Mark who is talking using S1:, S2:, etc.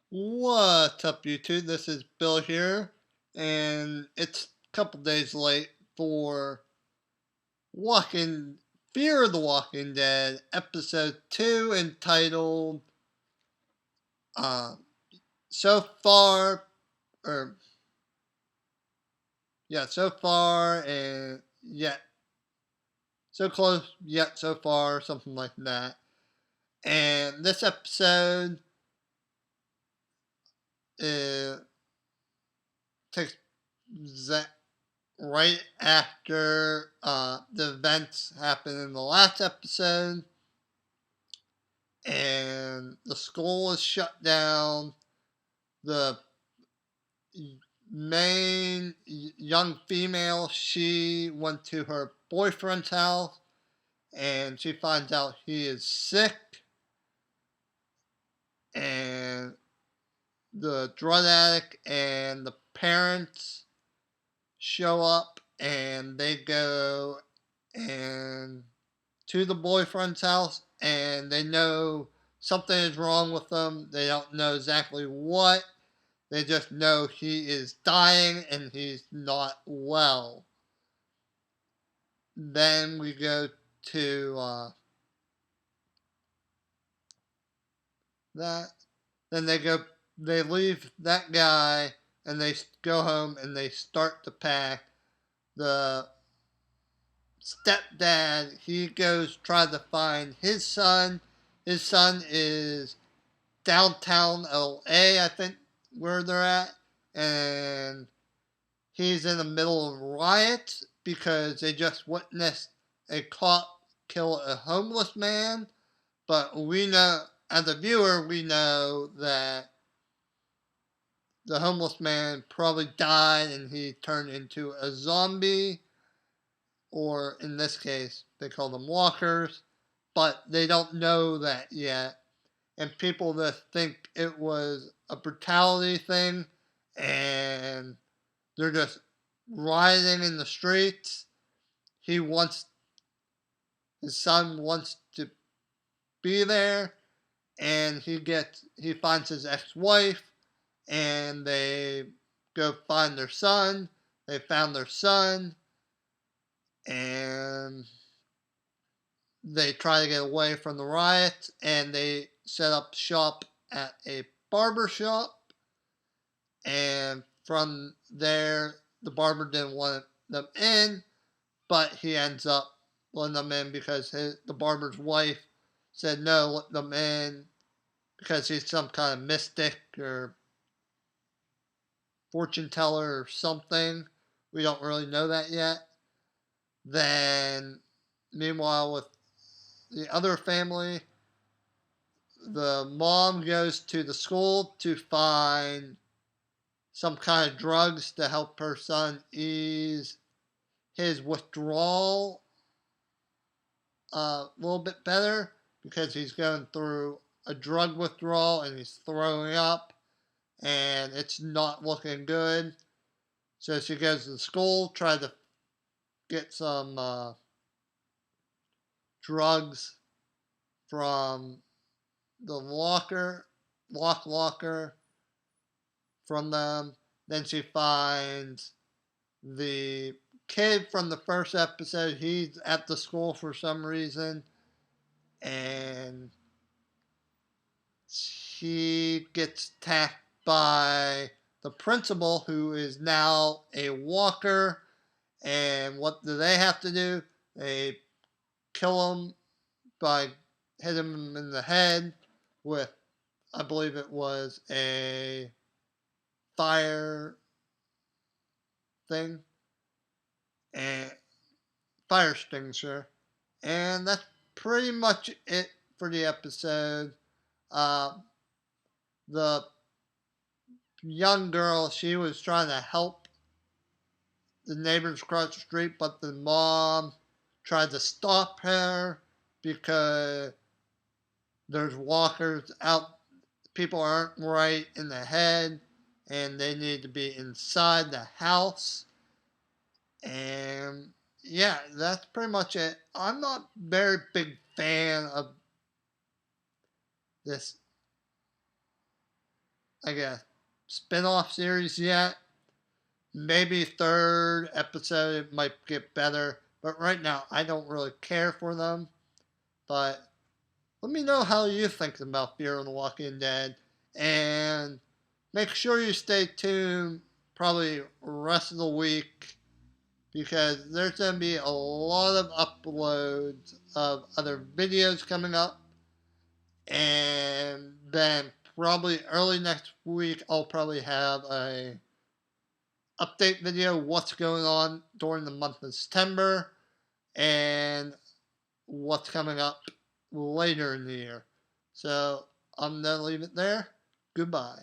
S1: What's up, YouTube? This is Bill here, and it's a couple days late for Walking Fear of the Walking Dead, episode 2, entitled uh, So Far, or So Far, and Yet So Close, Yet So Far, something like that. And this episode uh, takes right after the events happened in the last episode, and the school is shut down. The main young female, she went to her boyfriend's house, and she finds out he is sick, and the drug addict and the parents show up, and they go and to the boyfriend's house, and they know something is wrong with him. They don't know exactly what. They just know he is dying and he's not well. Then we go to that. Then they leave that guy, and they go home and they start to pack. The stepdad, he goes try to find his son. His son is downtown LA, I think, where they're at, and he's in the middle of riots because they just witnessed a cop kill a homeless man. But we know, as a viewer, we know that the homeless man probably died and he turned into a zombie, or in this case, they call them walkers, but they don't know that yet. And people that think it was a brutality thing and they're just rioting in the streets. He wants his son wants to be there, and he finds his ex-wife, and they go find their son. They found their son, and they try to get away from the riots, and they set up shop at a barber shop. And from there, the barber didn't want them in, but he ends up letting them in because the barber's wife said no, let them in because he's some kind of mystic or fortune teller or something. We don't really know that yet. Then, meanwhile, with the other family, the mom goes to the school to find some kind of drugs to help her son ease his withdrawal a little bit better because he's going through a drug withdrawal and he's throwing up and it's not looking good. So she goes to the school, try to get some drugs from the locker from them. Then she finds the kid from the first episode. He's at the school for some reason, and he gets attacked by the principal, who is now a walker. And what do they have to do? They kill him by hitting him in the head with, I believe it was a fire thing, and fire extinguisher. And that's pretty much it for the episode. Uh, the young girl, she was trying to help the neighbors across the street, but the mom tried to stop her because there's walkers out. People aren't right in the head, and they need to be inside the house. And yeah, that's pretty much it. I'm not a very big fan of this like a spin-off series yet. Maybe third episode might get better, but right now I don't really care for them. But let me know how you think about Fear the Walking Dead, and make sure you stay tuned probably rest of the week because there's going to be a lot of uploads of other videos coming up. And then probably early next week I'll probably have a update video what's going on during the month of September and what's coming up later in the year. So I'm going to leave it there. Goodbye.